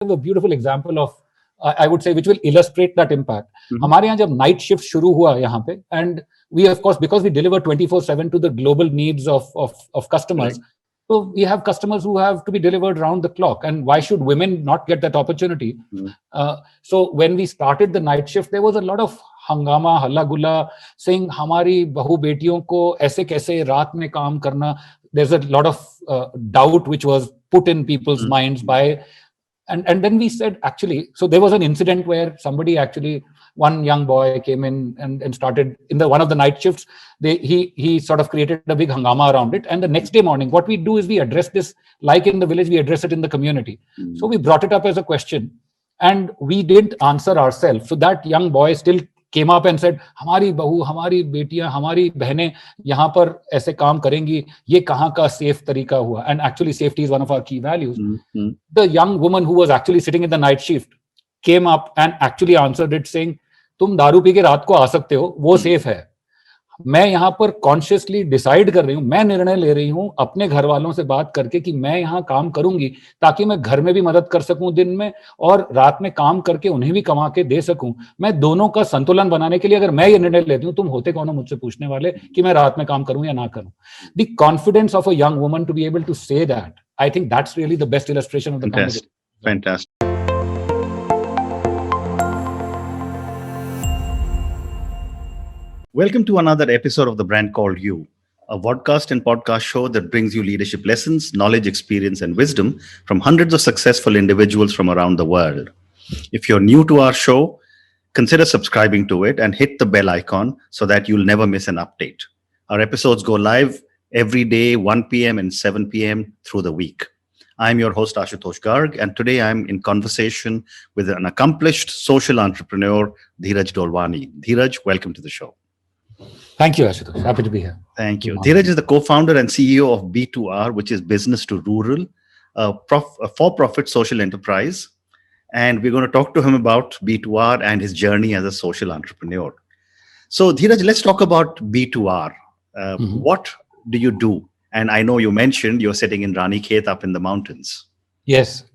a beautiful example of, I would say, which will illustrate that impact. Mhm. हमारे यहाँ जब night shift शुरू हुआ यहाँ पे, and we of course, because we deliver 24/7 to the global needs of customers, Right. so we have customers who have to be delivered round the clock. And why should women not get that opportunity? Mhm. So when we started the night shift, there was a lot of हंगामा हल्ला गुल्ला saying हमारी बहू बेटियों को ऐसे कैसे रात में काम करना. There's a lot of doubt which was put in people's Mhm. minds by, and then we said, actually, so there was an incident where somebody actually, one young boy came in and started in the one of the night shifts. He sort of created a big hangama around it, and the next day morning, what we do is we address this, like in the village, we address it in the community. So we brought it up as a question, and we didn't answer ourselves. So that young boy still came up and said, हमारी बहू, हमारी बेटियां, हमारी बहनें यहाँ पर ऐसे काम करेंगी, ये कहाँ का safe तरीका हुआ? And actually safety is one of our key values. Mhm. The young woman who was actually sitting in the night shift came up and actually answered it saying, तुम दारू पी के रात को आ सकते हो, वो safe है. मैं यहाँ पर कॉन्शियसली डिसाइड कर रही हूँ, मैं निर्णय ले रही हूँ अपने घर वालों से बात करके कि मैं यहाँ काम करूंगी ताकि मैं घर में भी मदद कर सकूं दिन में और रात में काम करके उन्हें भी कमा के दे सकूं. मैं दोनों का संतुलन बनाने के लिए अगर मैं ये निर्णय लेती हूँ, तुम होते कौन हो मुझसे पूछने वाले कि मैं रात में काम करूं या ना करूं. The confidence of a young woman to be able to say that, I think that's really the best illustration of the Fantastic. Fantastic. Welcome to another episode of The Brand Called You, a vodcast and podcast show that brings you leadership lessons, knowledge, experience, and wisdom from hundreds of successful individuals from around the world. If you're new to our show, consider subscribing to it and hit the bell icon so that you'll never miss an update. Our episodes go live every day, 1 p.m. and 7 p.m. through the week. I'm your host, Ashutosh Garg, and today I'm in conversation with an accomplished social entrepreneur, Dheeraj Dolwani. Dheeraj, welcome to the show. Thank you, Ashutosh. Happy to be here. Thank you. Dheeraj is the co-founder and CEO of B2R, which is Business to Rural, a for-profit social enterprise. And we're going to talk to him about B2R and his journey as a social entrepreneur. So, Dheeraj, let's talk about B2R. What do you do? And I know you mentioned you're sitting in Ranikhet up in the mountains. Yes,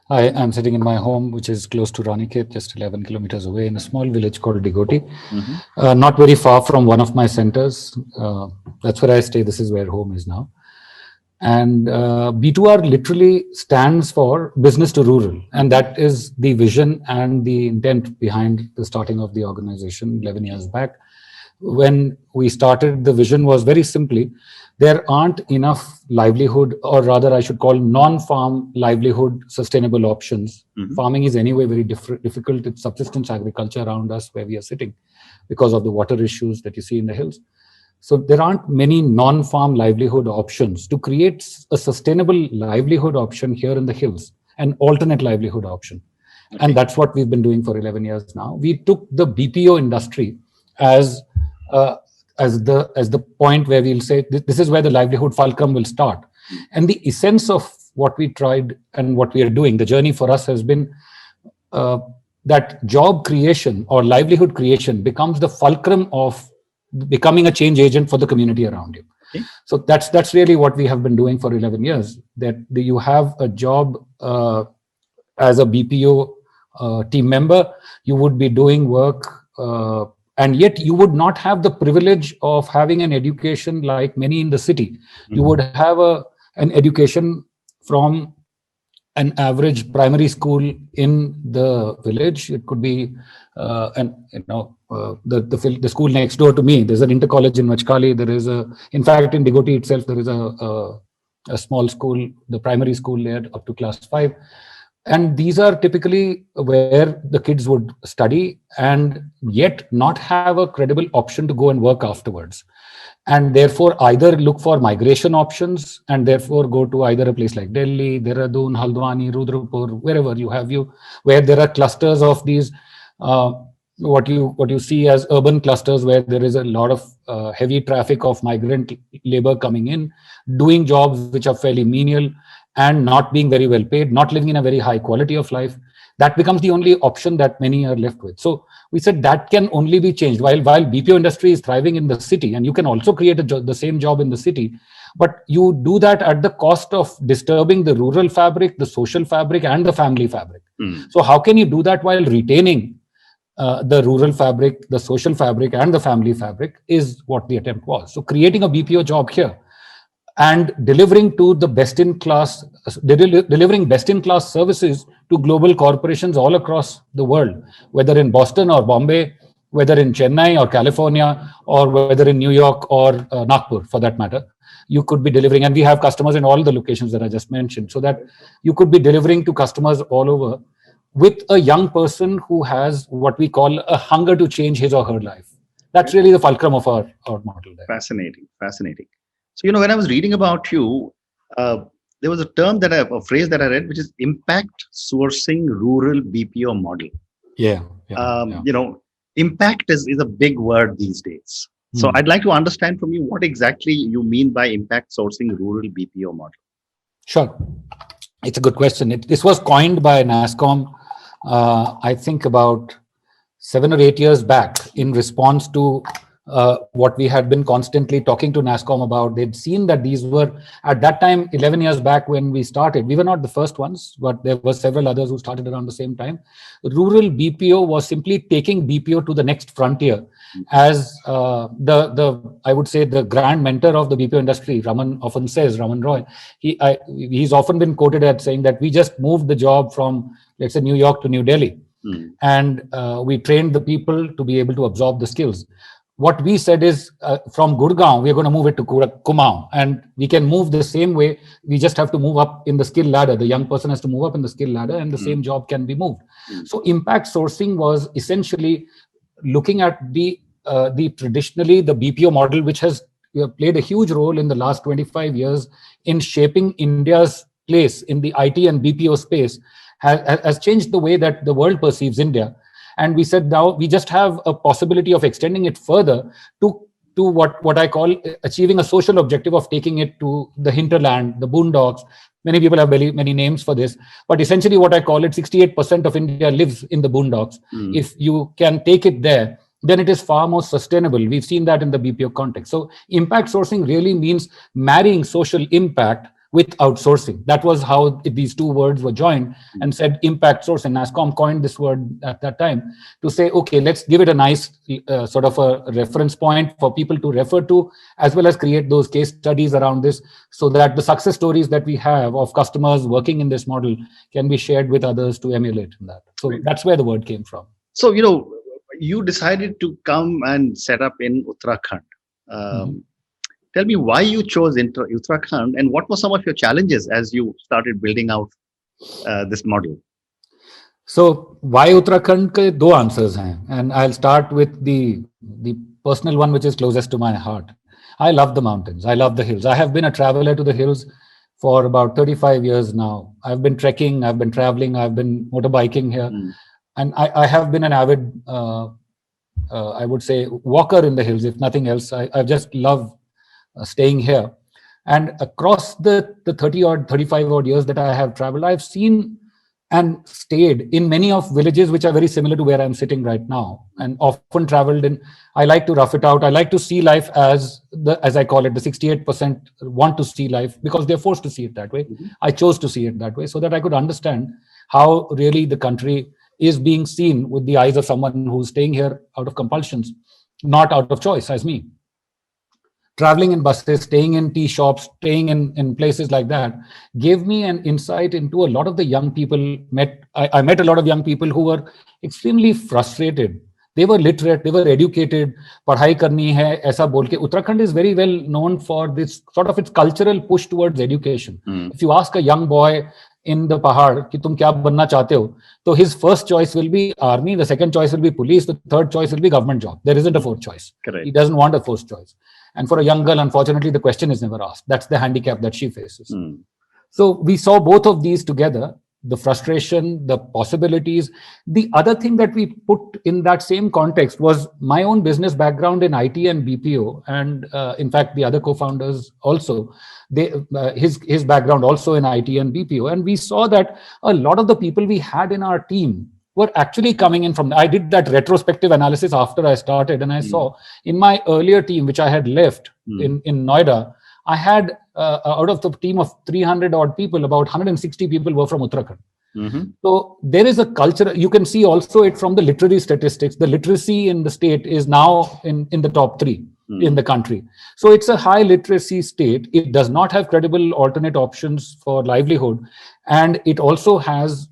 I am sitting in my home, which is close to Ranikhet, just 11 kilometers away in a small village called Digoti. Not very far from one of my centers. That's where I stay. This is where home is now. And B2R literally stands for business to rural. And that is the vision and the intent behind the starting of the organization 11 years back. When we started, the vision was very simply, there aren't enough livelihood, or rather I should call non-farm livelihood sustainable options. Farming is anyway very difficult. It's subsistence agriculture around us where we are sitting because of the water issues that you see in the hills. So there aren't many non-farm livelihood options. To create a sustainable livelihood option here in the hills, an alternate livelihood option. Okay. And that's what we've been doing for 11 years now. We took the BPO industry as the point where we'll say this is where the livelihood fulcrum will start. And the essence of what we tried and what we are doing, the journey for us has been that job creation or livelihood creation becomes the fulcrum of becoming a change agent for the community around you. Okay. So that's really what we have been doing for 11 years, that you have a job as a BPO team member, you would be doing work and yet you would not have the privilege of having an education like many in the city. You would have an education from an average primary school in the village. It could be, the school next door to me. There's an inter-college in Machkali. There is in fact, in Digoti itself, there is a small school, the primary school there up to class 5. And these are typically where the kids would study and yet not have a credible option to go and work afterwards. And therefore either look for migration options and therefore go to either a place like Delhi, Dehradun, Haldwani, Rudrapur, wherever where there are clusters of these, what you see as urban clusters where there is a lot of heavy traffic of migrant labor coming in, doing jobs which are fairly menial, and not being very well paid, not living in a very high quality of life. that becomes the only option that many are left with. So we said that can only be changed. While BPO industry is thriving in the city, and you can also create the same job in the city, but you do that at the cost of disturbing the rural fabric, the social fabric, and the family fabric. So how can you do that while retaining the rural fabric, the social fabric, and the family fabric is what the attempt was. So creating a BPO job here and delivering to the delivering best-in-class services to global corporations all across the world, whether in Boston or Bombay, whether in Chennai or California, or whether in New York or Nagpur, for that matter. You could be delivering, and we have customers in all the locations that I just mentioned, so that you could be delivering to customers all over with a young person who has what we call a hunger to change his or her life. That's really the fulcrum of our model there. Fascinating. So, when I was reading about you, there was a phrase that I read, which is impact sourcing rural BPO model. Yeah. Impact is a big word these days. So I'd like to understand from you what exactly you mean by impact sourcing rural BPO model. Sure. It's a good question. This was coined by NASSCOM, I think about 7 or 8 years back, in response to what we had been constantly talking to NASSCOM about. They'd seen that these were, at that time, 11 years back when we started, we were not the first ones, but there were several others who started around the same time. Rural BPO was simply taking BPO to the next frontier. As I would say, the grand mentor of the BPO industry, Raman often says, Raman Roy, he's often been quoted as saying that we just moved the job from, let's say, New York to New Delhi. And we trained the people to be able to absorb the skills. What we said is, from Gurgaon, we're going to move it to Kumaon, and we can move the same way. We just have to move up in the skill ladder. The young person has to move up in the skill ladder, and the same job can be moved. So impact sourcing was essentially looking at the traditionally the BPO model, which has played a huge role in the last 25 years in shaping India's place in the IT and BPO space, has changed the way that the world perceives India. And we said, now we just have a possibility of extending it further to what I call achieving a social objective of taking it to the hinterland, the boondocks. Many people have many names for this, but essentially what I call it, 68% of India lives in the boondocks. If you can take it there, then it is far more sustainable. We've seen that in the BPO context. So impact sourcing really means marrying social impact with outsourcing. That was how these two words were joined and said impact sourcing. NASSCOM coined this word at that time to say, okay, let's give it a nice sort of a reference point for people to refer to, as well as create those case studies around this, so that the success stories that we have of customers working in this model can be shared with others to emulate in that. So that's where the word came from. So, you decided to come and set up in Uttarakhand. Tell me why you chose Uttarakhand, and what were some of your challenges as you started building out this model? So why Uttarakhand? Ke do answers hain, and I'll start with the personal one, which is closest to my heart. I love the mountains. I love the hills. I have been a traveler to the hills for about 35 years now. I've been trekking, I've been traveling, I've been motorbiking here. And I have been an avid, I would say, walker in the hills, if nothing else. I just love staying here. And across the 35 odd years that I have traveled, I've seen and stayed in many of villages which are very similar to where I'm sitting right now, and often traveled in. I like to rough it out. I like to see life as I call it, the 68% want to see life because they're forced to see it that way. I chose to see it that way so that I could understand how really the country is being seen with the eyes of someone who's staying here out of compulsions, not out of choice, as me. Traveling in buses, staying in tea shops, staying in places like that, gave me an insight into a lot of the young people. I met a lot of young people who were extremely frustrated. They were literate, they were educated, padhai karni hai, aisa bol ke. Uttarakhand is very well known for this sort of its cultural push towards education. If you ask a young boy in the Pahad ki tum kya banna chahte ho, so his first choice will be army, the second choice will be police, the third choice will be government job. There isn't a fourth choice. Correct. He doesn't want a fourth choice. And for a young girl, unfortunately, the question is never asked. That's the handicap that she faces. So we saw both of these together. the frustration, the possibilities. The other thing that we put in that same context was my own business background in IT and BPO, and in fact, the other co-founders also, his background also in IT and BPO, and we saw that a lot of the people we had in our team were actually coming in from. I did that retrospective analysis after I started, and I saw in my earlier team, which I had left in Noida, I had out of the team of 300 odd people, about 160 people were from Uttarakhand. So there is a culture. You can see also it from the literary statistics. The literacy in the state is now in the top 3 in the country. So it's a high literacy state. It does not have credible alternate options for livelihood, and it also has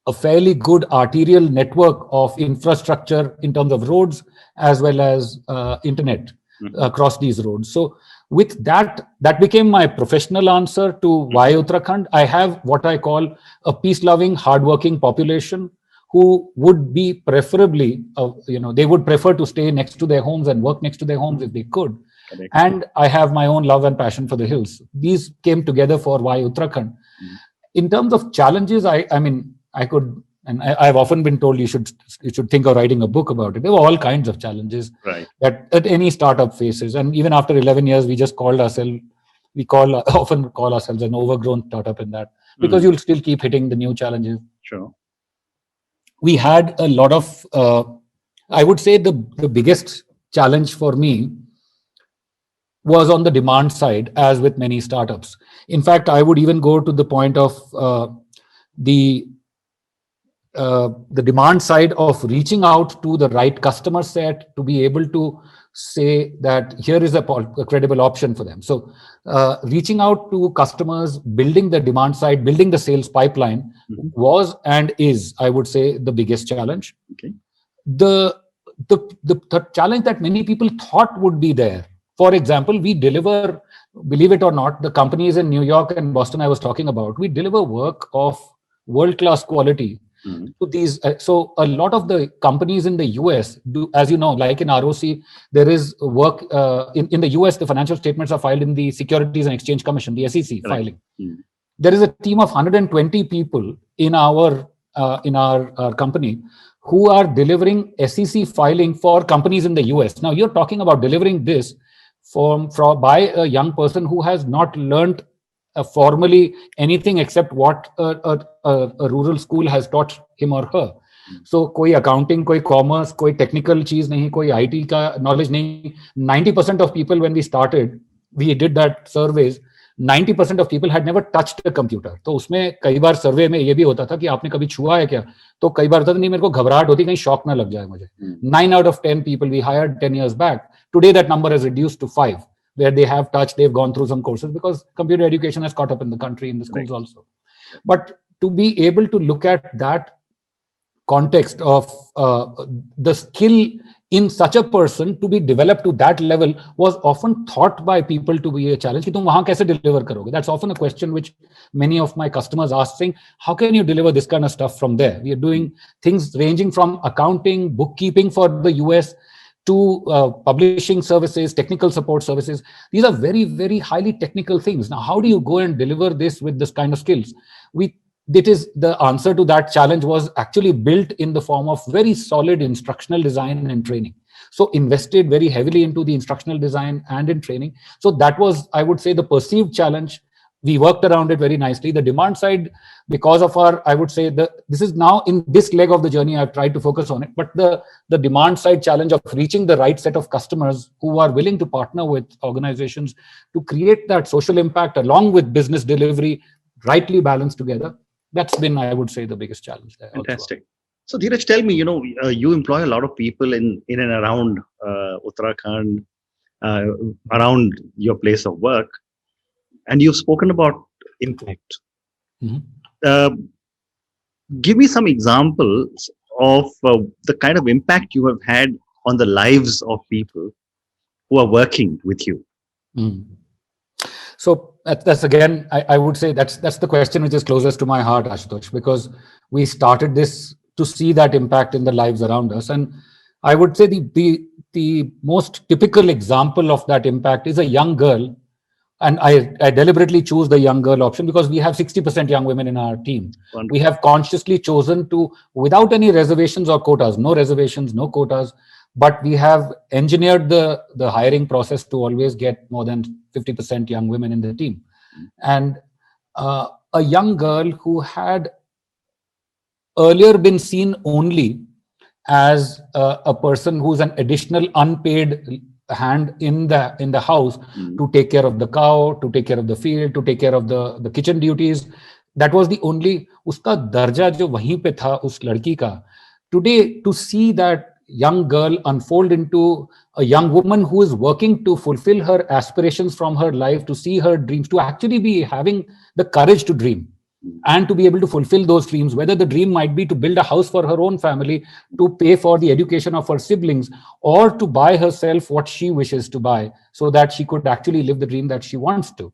a fairly good arterial network of infrastructure in terms of roads as well as internet across these roads. So with that became my professional answer to why Uttarakhand. I have what I call a peace-loving, hardworking population who would be preferably, they would prefer to stay next to their homes and work next to their homes if they could. Correct. And I have my own love and passion for the hills. These came together for why Uttarakhand. In terms of challenges, I've often been told you should think of writing a book about it. There were all kinds of challenges that any startup faces. And even after 11 years, we just often call ourselves an overgrown startup in that, because you'll still keep hitting the new challenges. Sure. We had a lot of, I would say the biggest challenge for me was on the demand side, as with many startups. In fact, I would even go to the point of the demand side of reaching out to the right customer set to be able to say that here is a credible option for them. So reaching out to customers, building the demand side, building the sales pipeline was and is, I would say, the biggest challenge. Okay. The challenge that many people thought would be there. For example, we deliver, believe it or not, the companies in New York and Boston I was talking about, we deliver work of world-class quality to these. So a lot of the companies in the US do, as you know, like in ROC, there is work in the US, the financial statements are filed in the Securities and Exchange Commission, the SEC filing. There is a team of 120 people in our company who are delivering SEC filing for companies in the US. Now you're talking about delivering this by a young person who has not learned formally anything except what a rural school has taught him or her. So koi accounting, koi commerce, koi technical cheez nahi, koi IT ka knowledge nahi. 90% of people, when we started, we did that surveys, 90% of people had never touched a computer. तो उसमें कई बार सर्वे में ये भी होता था कि आपने कभी छुआ है क्या? तो कई बार होता था नहीं, मेरे को घबराहट होती कहीं शॉक ना लग जाए मुझे. 9 out of 10 people we hired 10 years back. Today that number has reduced to 5, where they have touched, they've gone through some courses because computer education has caught up in the country, in the schools also. But to be able to look at that context of the skill in such a person to be developed to that level was often thought by people to be a challenge. कि तुम वहाँ कैसे deliver करोगे? That's often a question which many of my customers ask, saying, how can you deliver this kind of stuff from there? We are doing things ranging from accounting, bookkeeping for the US, to publishing services, technical support services. These are very, very highly technical things. Now, how do you go and deliver this with this kind of skills? The answer to that challenge was actually built in the form of very solid instructional design and training. So invested very heavily into the instructional design and in training. So that was, I would say, the perceived challenge. We worked around it very nicely. The demand side, because of I would say this is now in this leg of the journey, I've tried to focus on it, but the demand side challenge of reaching the right set of customers who are willing to partner with organizations to create that social impact along with business delivery, rightly balanced together. That's been, I would say, the biggest challenge there. Fantastic. So Dheeraj, tell me, you employ a lot of people in and around Uttarakhand, around your place of work, and you've spoken about impact. Give me some examples of the kind of impact you have had on the lives of people who are working with you. So that's again, I would say that's the question which is closest to my heart, Ashutosh, because we started this to see that impact in the lives around us. And I would say the most typical example of that impact is a young girl And I deliberately choose the young girl option because we have 60% young women in our team. Wonderful. We have consciously chosen to, without any reservations or quotas, no reservations, no quotas, but we have engineered the hiring process to always get more than 50% young women in the team. And a young girl who had earlier been seen only as a person who's an additional unpaid hand in the house to take care of the cow, to take care of the field, to take care of the kitchen duties. That was the only, uska darja jo wahin pe tha us ladki ka. Today, to see that young girl unfold into a young woman who is working to fulfill her aspirations from her life, to see her dreams, to actually be having the courage to dream and to be able to fulfill those dreams, whether the dream might be to build a house for her own family, to pay for the education of her siblings, or to buy herself what she wishes to buy so that she could actually live the dream that she wants to.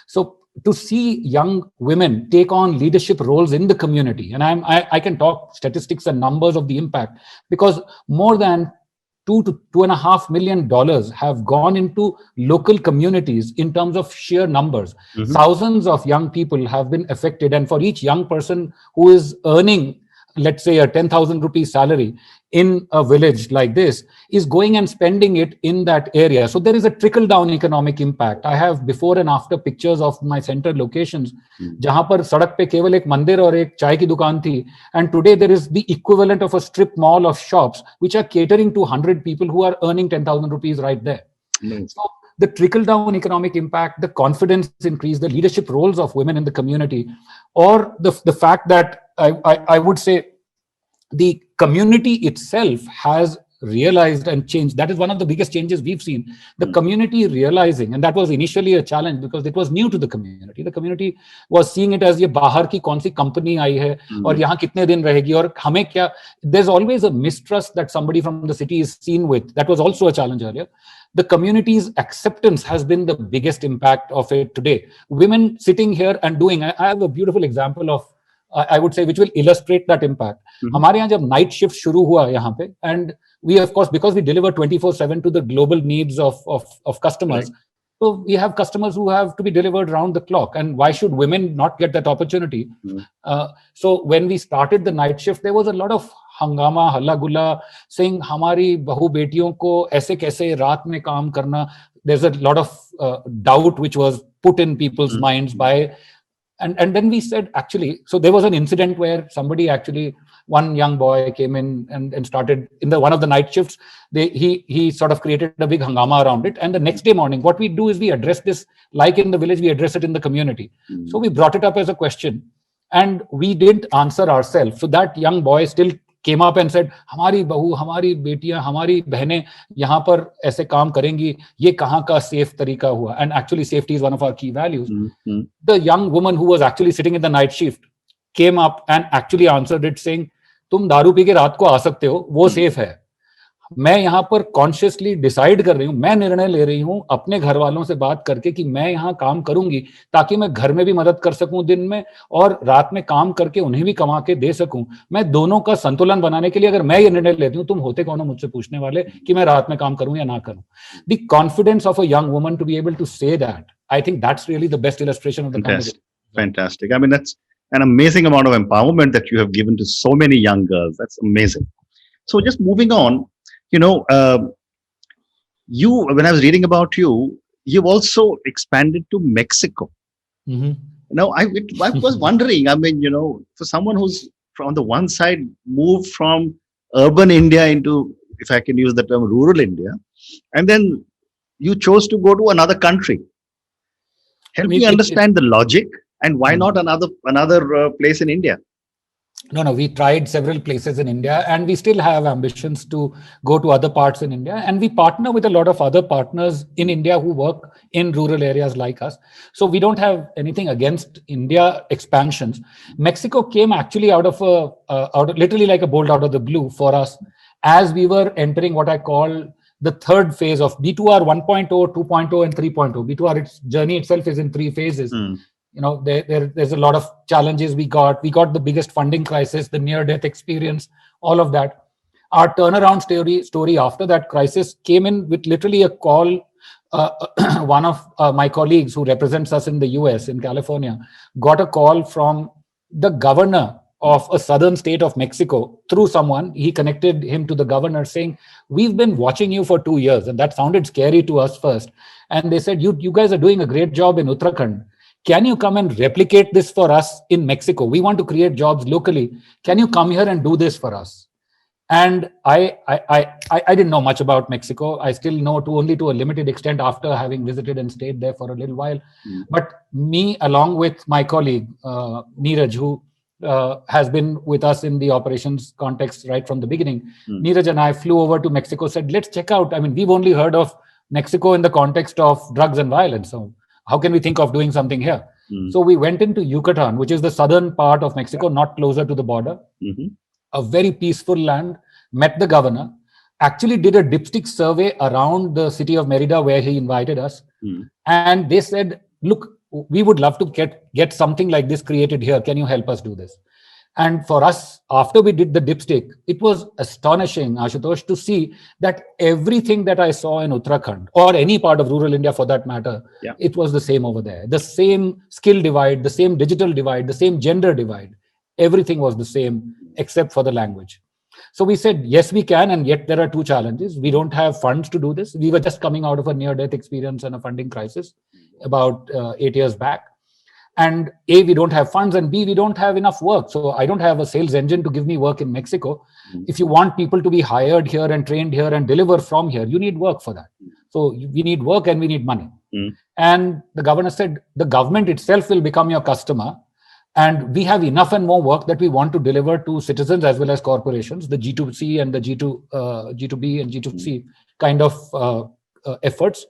So to see young women take on leadership roles in the community, and I can talk statistics and numbers of the impact, because more than $2 to $2.5 million have gone into local communities in terms of sheer numbers. Thousands of young people have been affected, and for each young person who is earning, let's say, a 10,000 rupees salary in a village like this, is going and spending it in that area. So there is a trickle-down economic impact. I have before and after pictures of my center locations, जहां पर सड़क पे केवल एक मंदिर और एक चाय की दुकान थी, and today there is the equivalent of a strip mall of shops which are catering to 100 people who are earning 10,000 rupees right there. So the trickle-down economic impact, the confidence increase, the leadership roles of women in the community, or the fact that I would say the community itself has realized and changed. That is one of the biggest changes we've seen. The community realizing, and that was initially a challenge because it was new to the community. The community was seeing it as ये बाहर की कौन सी company आई है और यहाँ कितने दिन रहेगी और हमें क्या. There's always a mistrust that somebody from the city is seen with. That was also a challenge earlier. The community's acceptance has been the biggest impact of it today. Women sitting here and doing, I have a beautiful example of, I would say, which will illustrate that impact. हमारे यहाँ जब night shift शुरू हुआ यहाँ पे, and we, of course, because we deliver 24/7 to the global needs of customers, so we have customers who have to be delivered round the clock. And why should women not get that opportunity? So when we started the night shift, there was a lot of hangama, halla gulla, saying हमारी बहू बेटियों को ऐसे कैसे रात में काम करना. There's a lot of doubt which was put in people's minds by. And then we said, actually, so there was an incident where somebody actually, one young boy came in and started in one of the night shifts. He sort of created a big hangama around it. And the next day morning, what we do is we address this, like in the village, we address it in the community. So we brought it up as a question and we didn't answer ourselves. So that young boy still came up and said, हमारी बहू, हमारी बेटियां, हमारी बहनें यहाँ पर ऐसे काम करेंगी, ये कहाँ का safe तरीका हुआ? And actually safety is one of our key values. The young woman who was actually sitting in the night shift came up and actually answered it saying, तुम दारू पी के रात को आ सकते हो, वो safe है. मैं यहाँ पर कॉन्शियसली डिसाइड कर रही हूँ, मैं निर्णय ले रही हूँ अपने घर वालों से बात करके कि मैं यहाँ काम करूंगी ताकि मैं घर में भी मदद कर सकूं दिन में और रात में काम करके उन्हें भी कमा के दे सकूं. मैं दोनों का संतुलन बनाने के लिए अगर मैं ये निर्णय लेती हूँ, तुम होते कौन हो मुझसे पूछने वाले कि मैं रात में काम करूं या ना करूं. The confidence of a young woman to be able to say that, I think that's really the best illustration of the company. Fantastic. I mean, that's an amazing amount of empowerment that you have given to so many young girls. That's amazing. So just moving on, you, when I was reading about you, you've also expanded to Mexico. I was wondering, I mean, for someone who's on the one side moved from urban India into, if I can use the term, rural India, and then you chose to go to another country. Help me understand the logic and why not another place in India? No, we tried several places in India and we still have ambitions to go to other parts in India. And we partner with a lot of other partners in India who work in rural areas like us. So we don't have anything against India expansions. Mexico came actually out of literally like a bolt out of the blue for us as we were entering what I call the third phase of B2R 1.0, 2.0 and 3.0. B2R, its journey itself is in three phases. There's a lot of challenges we got the biggest funding crisis, the near-death experience, all of that. Our turnaround story after that crisis came in with literally a call one of my colleagues who represents us in the US, in California, got a call from the governor of a southern state of Mexico through someone. He connected him to the governor saying, we've been watching you for 2 years. And that sounded scary to us first. And they said, you guys are doing a great job in Uttarakhand. Can you come and replicate this for us in Mexico? We want to create jobs locally. Can you come here and do this for us? And I didn't know much about Mexico. I still know only to a limited extent after having visited and stayed there for a little while. But me, along with my colleague, Neeraj, who has been with us in the operations context right from the beginning, Neeraj and I flew over to Mexico, said, let's check out. I mean, we've only heard of Mexico in the context of drugs and violence. So how can we think of doing something here? So we went into Yucatan, which is the southern part of Mexico, not closer to the border. A very peaceful land, met the governor, actually did a dipstick survey around the city of Merida where he invited us. And they said, look, we would love to get something like this created here. Can you help us do this? And for us, after we did the dipstick, it was astonishing, Ashutosh, to see that everything that I saw in Uttarakhand, or any part of rural India for that matter, it was the same over there. The same skill divide, the same digital divide, the same gender divide. Everything was the same except for the language. So we said, yes, we can. And yet there are two challenges. We don't have funds to do this. We were just coming out of a near-death experience and a funding crisis about 8 years back. And A, we don't have funds, and B, we don't have enough work. So I don't have a sales engine to give me work in Mexico. If you want people to be hired here and trained here and deliver from here, you need work for that. So we need work and we need money. And the governor said, the government itself will become your customer. And we have enough and more work that we want to deliver to citizens as well as corporations, the G2C and the G2B and G2C kind of efforts.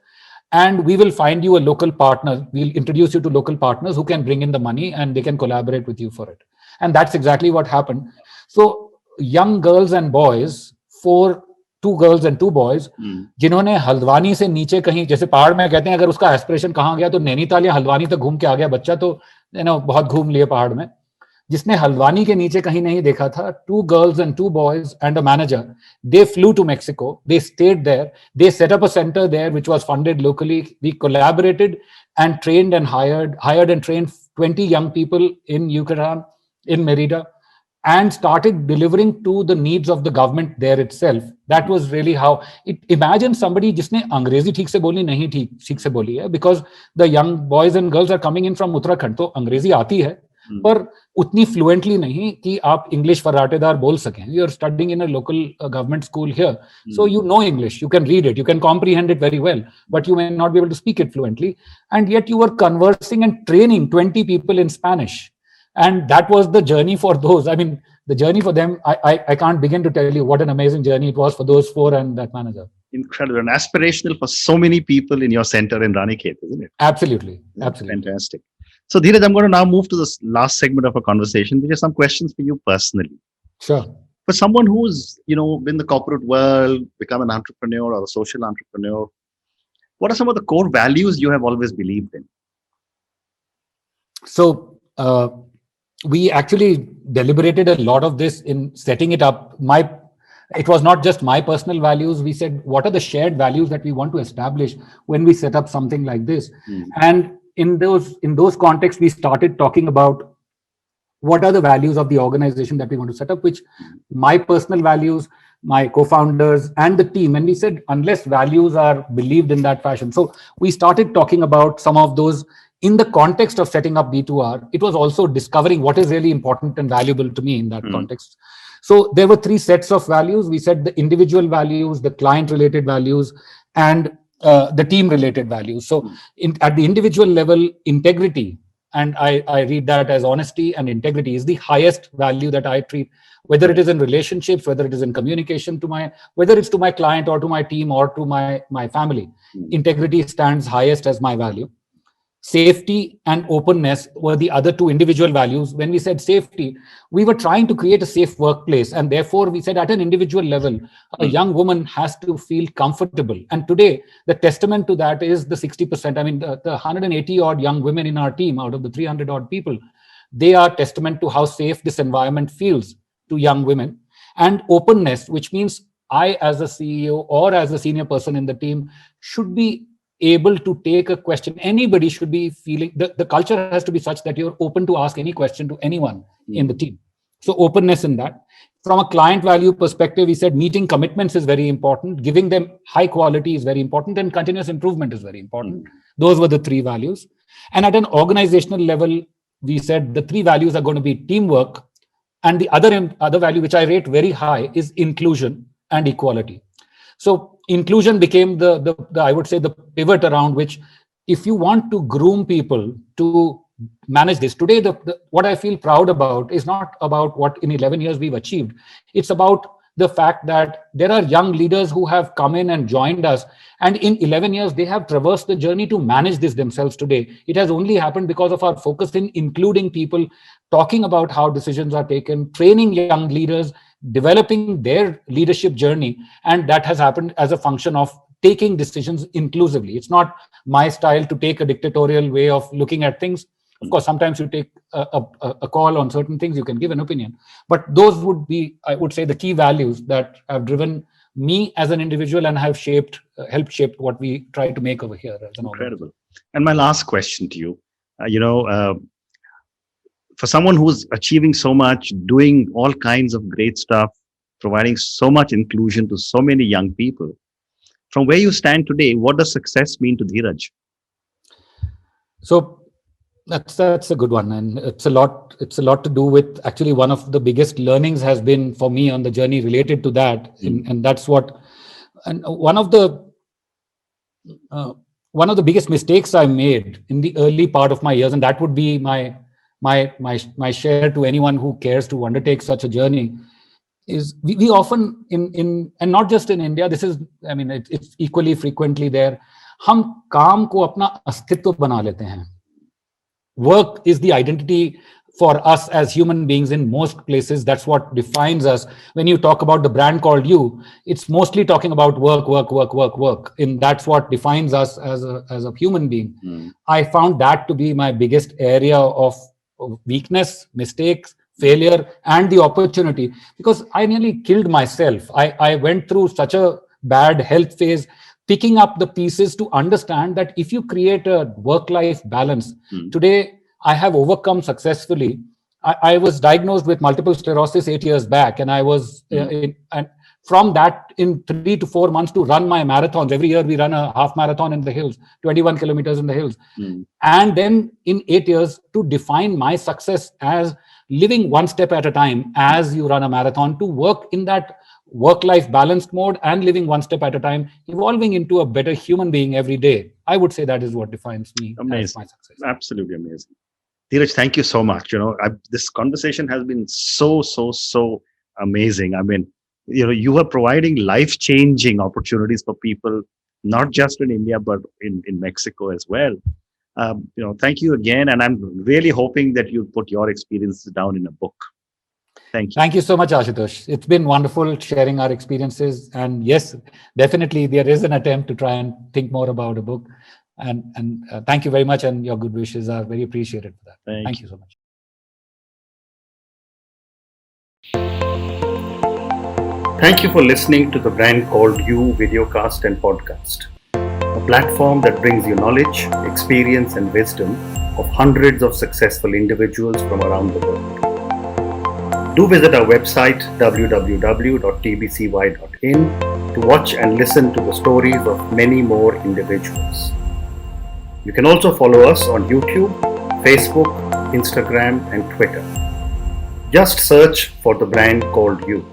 And we will find you a local partner. We'll introduce you to local partners who can bring in the money and they can collaborate with you for it. And that's exactly what happened. So young girls and boys, 2 girls and 2 boys, जिन्होंने हल्द्वानी से नीचे कहीं, जैसे पहाड़ में कहते हैं अगर उसका एस्पिरेशन कहाँ गया तो नैनीताल या हल्द्वानी तक घूम के आ गया बच्चा, तो बहुत घूम लिए पहाड़ में. जिसने हल्द्वानी के नीचे कहीं नहीं देखा था, 2 girls and 2 boys and a manager, they flew to Mexico, they stayed there, they set up a center there which was funded locally. We collaborated and trained and hired and trained 20 young people in Yucatan, in Merida, and started delivering to the needs of the government there itself. That was really how imagine somebody जिसने अंग्रेजी ठीक से बोली नहीं ठीक से बोली है, because the young boys and girls are coming in from Uttarakhand, तो अंग्रेजी आती है पर उतनी फ्लुएंटली नहीं कि आप इंग्लिश फर्राटेदार बोल सकें. You are studying in a local government school here, so you know English, you can read it, you can comprehend it very well, but you may not be able to speak it fluently. And yet you were conversing and training 20 people in Spanish. And that was the journey for those. I mean, the journey for them, I can't begin to tell you what an amazing journey it was for those 4 and that manager. Incredible and aspirational for so many people in your center in Ranikhet, isn't it? Absolutely. Fantastic. So Dheeraj, I'm going to now move to the last segment of our conversation, which are some questions for you personally. Sure. For someone who's, in the corporate world, become an entrepreneur or a social entrepreneur, what are some of the core values you have always believed in? So we actually deliberated a lot of this in setting it up. It was not just my personal values. We said, what are the shared values that we want to establish when we set up something like this? And in those contexts, we started talking about what are the values of the organization that we want to set up, which my personal values, my co-founders and the team. And we said, unless values are believed in that fashion. So we started talking about some of those in the context of setting up B2R. It was also discovering what is really important and valuable to me in that context. So there were 3 sets of values. We said the individual values, the client related values, and the team related values. So at the individual level, integrity, and I read that as honesty and integrity, is the highest value that I treat, whether it is in relationships, whether it is in communication whether it's to my client or to my team or to my family. Integrity stands highest as my value. Safety and openness were the other 2 individual values. When we said safety, we were trying to create a safe workplace. And therefore, we said at an individual level, a young woman has to feel comfortable. And today, the testament to that is the 60%. I mean, the 180 odd young women in our team out of the 300 odd people, they are testament to how safe this environment feels to young women. And openness, which means I, as a CEO or as a senior person in the team, should be able to take a question. Anybody should be feeling, the culture has to be such that you're open to ask any question to anyone in the team. So openness in that. From a client value perspective, we said meeting commitments is very important. Giving them high quality is very important, and continuous improvement is very important. Those were the 3 values. And at an organizational level, we said the 3 values are going to be teamwork, and the other value, which I rate very high, is inclusion and equality. So inclusion became the I would say the pivot around which, if you want to groom people to manage this today, what I feel proud about is not about what in 11 years we've achieved. It's about the fact that there are young leaders who have come in and joined us, and in 11 years they have traversed the journey to manage this themselves today. It has only happened because of our focus in including people, talking about how decisions are taken, training young leaders, developing their leadership journey, and that has happened as a function of taking decisions inclusively. It's not my style to take a dictatorial way of looking at things. Of course, sometimes you take a call on certain things, you can give an opinion. But those would be, I would say, the key values that have driven me as an individual and have helped shape what we try to make over here. As an Incredible. And my last question to you, for someone who's achieving so much, doing all kinds of great stuff, providing so much inclusion to so many young people, from where you stand today, what does success mean to Dheeraj? So that's a good one, and it's a lot to do with, actually, one of the biggest learnings has been for me on the journey related to that, and that's what, and one of the biggest mistakes I made in the early part of my years, and that would be my share to anyone who cares to undertake such a journey, is we often in and not just in India, this is, I mean, it's equally frequently there, हम काम को अपना अस्तित्व बना लेते हैं. Work is the identity for us as human beings in most places. That's what defines us. When you talk about the brand called You, it's mostly talking about work. And that's what defines us as a human being. I found that to be my biggest area of weakness, mistakes, failure, and the opportunity, because I nearly killed myself. I went through such a bad health phase, picking up the pieces to understand that if you create a work-life balance, today I have overcome successfully. I was diagnosed with multiple sclerosis 8 years back, and I was and from that, in 3 to 4 months, to run my marathons. Every year we run a half marathon in the hills, 21 kilometers in the hills. And then in 8 years, to define my success as living one step at a time as you run a marathon, to work in that work-life balanced mode and living one step at a time, evolving into a better human being every day. I would say that is what defines me as my success. Absolutely amazing. Dheeraj, thank you so much. This conversation has been so amazing. I mean, you are providing life-changing opportunities for people, not just in India, but in Mexico as well. Thank you again. And I'm really hoping that you put your experiences down in a book. Thank you. Thank you so much, Ashutosh. It's been wonderful sharing our experiences. And yes, definitely there is an attempt to try and think more about a book. And thank you very much. And your good wishes are very appreciated for that. Thank you so much. Thank you for listening to the Brand Called You videocast and podcast, a platform that brings you knowledge, experience, and wisdom of hundreds of successful individuals from around the world. Do visit our website www.tbcy.in to watch and listen to the stories of many more individuals. You can also follow us on YouTube, Facebook, Instagram, and Twitter. Just search for the Brand Called You.